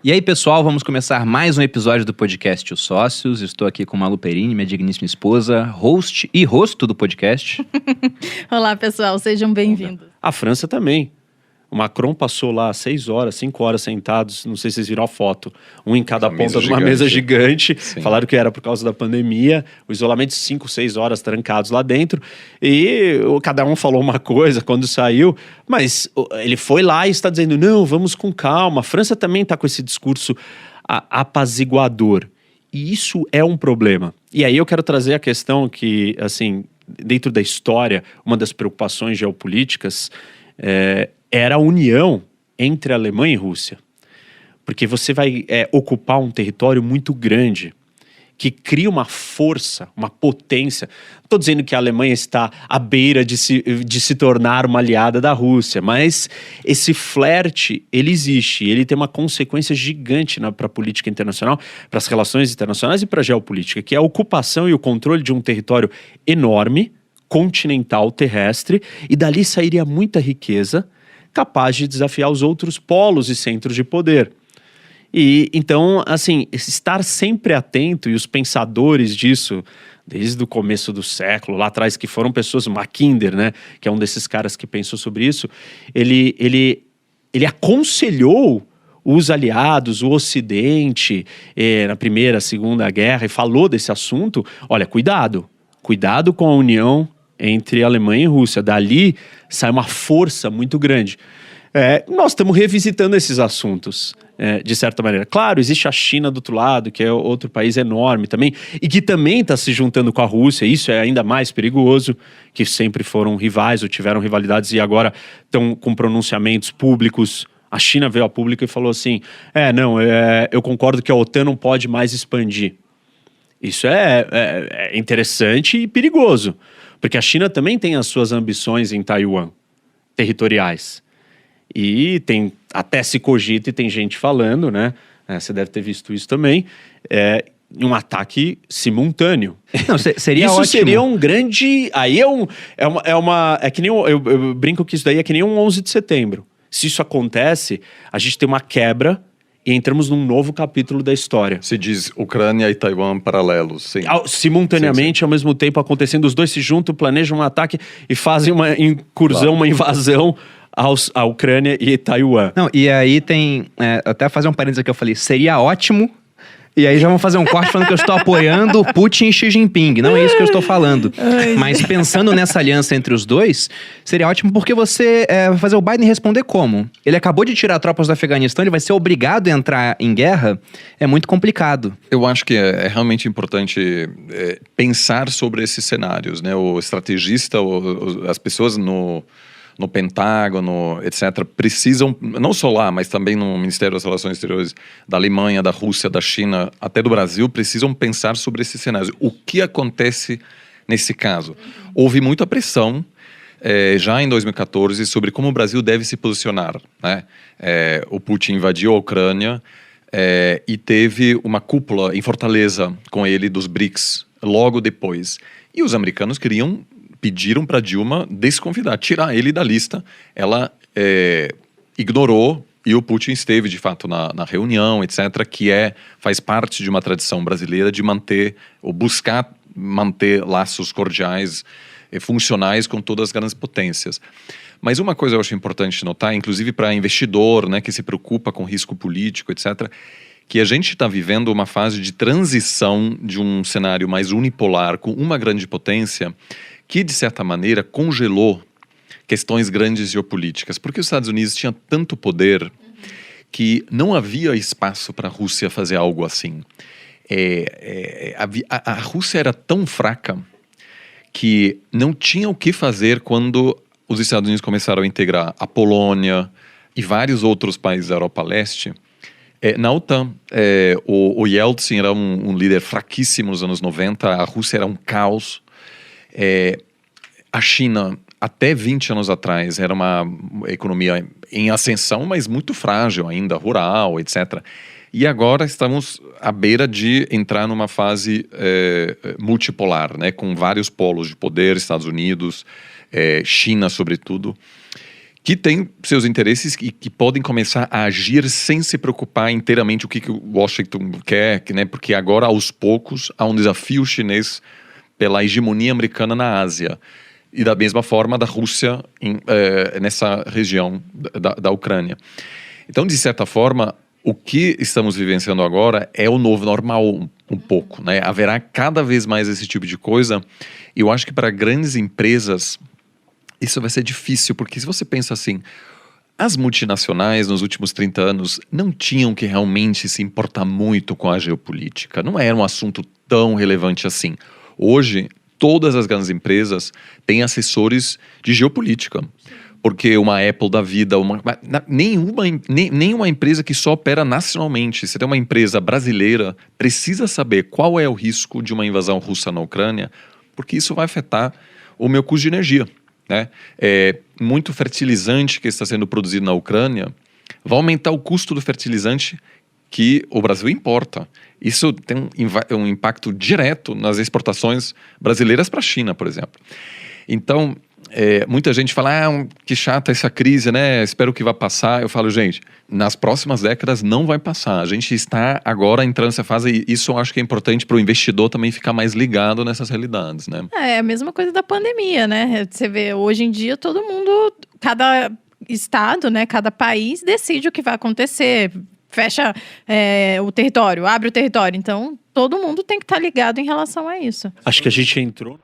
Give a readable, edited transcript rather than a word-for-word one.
E aí, pessoal, vamos começar mais um episódio do podcast Os Sócios. Estou aqui com Malu Perini, minha digníssima esposa, host e rosto do podcast. Olá, pessoal, sejam bem-vindos. A França também. O Macron passou lá 6 horas, 5 horas sentados, não sei se vocês viram a foto, um em cada ponta de uma mesa gigante. Sim. Falaram que era por causa da pandemia, o isolamento de 5, 6 horas trancados lá dentro. E cada um falou uma coisa quando saiu, mas ele foi lá e está dizendo, não, vamos com calma. A França também está com esse discurso apaziguador. E isso é um problema. E aí eu quero trazer a questão que, assim, dentro da história, uma das preocupações geopolíticas era a união entre a Alemanha e Rússia. Porque você vai ocupar um território muito grande, que cria uma força, uma potência. Não estou dizendo que a Alemanha está à beira de se tornar uma aliada da Rússia, mas esse flerte, ele existe. Ele tem uma consequência gigante para a política internacional, para as relações internacionais e para a geopolítica, que é a ocupação e o controle de um território enorme, continental, terrestre, e dali sairia muita riqueza, capaz de desafiar os outros polos e centros de poder. E então, assim, estar sempre atento, e os pensadores disso, desde o começo do século, lá atrás, que foram pessoas, Mackinder, né, que é um desses caras que pensou sobre isso, ele aconselhou os aliados, o Ocidente, na Primeira, Segunda Guerra, e falou desse assunto, olha, cuidado com a união entre Alemanha e Rússia. Dali sai uma força muito grande. Nós estamos revisitando esses assuntos, de certa maneira. Claro, existe a China do outro lado, que é outro país enorme também, e que também está se juntando com a Rússia. Isso é ainda mais perigoso, que sempre foram rivais ou tiveram rivalidades e agora estão com pronunciamentos públicos. A China veio a público e falou assim, eu concordo que a OTAN não pode mais expandir. Isso é interessante e perigoso. Porque a China também tem as suas ambições em Taiwan, territoriais. E tem, até se cogita e tem gente falando, né? Você deve ter visto isso também, um ataque simultâneo. Não, seria isso ótimo. seria um grande... Aí é que nem eu brinco que isso daí é que nem um 11 de setembro. Se isso acontece, a gente tem uma quebra e entramos num novo capítulo da história. Se diz Ucrânia e Taiwan paralelos, sim. Simultaneamente, sim. Ao mesmo tempo acontecendo, os dois se juntam, planejam um ataque e fazem uma incursão, Claro. Uma invasão à Ucrânia e Taiwan. Não, e aí tem, até fazer um parênteses aqui, eu falei, seria ótimo, e aí já vão fazer um corte falando que eu estou apoiando Putin e Xi Jinping, não é isso que eu estou falando. Mas pensando nessa aliança entre os dois, seria ótimo porque você vai fazer o Biden responder como? Ele acabou de tirar tropas do Afeganistão, ele vai ser obrigado a entrar em guerra, é muito complicado. Eu acho que é realmente importante pensar sobre esses cenários, né? O estrategista, as pessoas no Pentágono, etc., precisam, não só lá, mas também no Ministério das Relações Exteriores da Alemanha, da Rússia, da China, até do Brasil, precisam pensar sobre esses cenários. O que acontece nesse caso? Houve muita pressão, já em 2014, sobre como o Brasil deve se posicionar, né? O Putin invadiu a Ucrânia e teve uma cúpula em Fortaleza com ele dos BRICS logo depois. E os americanos pediram para Dilma desconvidar, tirar ele da lista. Ela ignorou e o Putin esteve, de fato, na reunião, etc., que faz parte de uma tradição brasileira de manter, ou buscar manter laços cordiais, funcionais com todas as grandes potências. Mas uma coisa eu acho importante notar, inclusive para investidor, né, que se preocupa com risco político, etc., que a gente está vivendo uma fase de transição de um cenário mais unipolar com uma grande potência que, de certa maneira, congelou questões grandes geopolíticas. Porque os Estados Unidos tinham tanto poder que não havia espaço para a Rússia fazer algo assim. A Rússia era tão fraca que não tinha o que fazer quando os Estados Unidos começaram a integrar a Polônia e vários outros países da Europa Leste na OTAN. O Yeltsin era um líder fraquíssimo nos anos 90, a Rússia era um caos. A China, até 20 anos atrás, era uma economia em ascensão, mas muito frágil ainda, rural, etc. E agora estamos à beira de entrar numa fase multipolar, né, com vários polos de poder, Estados Unidos, China sobretudo, que têm seus interesses e que podem começar a agir sem se preocupar inteiramente o que o Washington quer, né? Porque agora, aos poucos, há um desafio chinês pela hegemonia americana na Ásia. E da mesma forma da Rússia nessa região da Ucrânia. Então, de certa forma, o que estamos vivenciando agora é o novo normal um pouco, né? Haverá cada vez mais esse tipo de coisa. E eu acho que para grandes empresas isso vai ser difícil, porque se você pensa assim, as multinacionais nos últimos 30 anos não tinham que realmente se importar muito com a geopolítica. Não era um assunto tão relevante assim. Hoje, todas as grandes empresas têm assessores de geopolítica. Porque uma Apple da vida, nenhuma empresa que só opera nacionalmente, se tem uma empresa brasileira, precisa saber qual é o risco de uma invasão russa na Ucrânia, porque isso vai afetar o meu custo de energia. Né? Muito fertilizante que está sendo produzido na Ucrânia vai aumentar o custo do fertilizante que o Brasil importa. Isso tem um impacto direto nas exportações brasileiras para a China, por exemplo. Então, muita gente fala, que chata essa crise, né? Espero que vá passar. Eu falo, gente, nas próximas décadas não vai passar. A gente está agora entrando nessa fase e isso eu acho que é importante para o investidor também ficar mais ligado nessas realidades, né? É a mesma coisa da pandemia, né? Você vê, hoje em dia todo mundo, cada estado, né? Cada país decide o que vai acontecer. Fecha o território, abre o território. Então, todo mundo tem que estar ligado em relação a isso. Acho que a gente entrou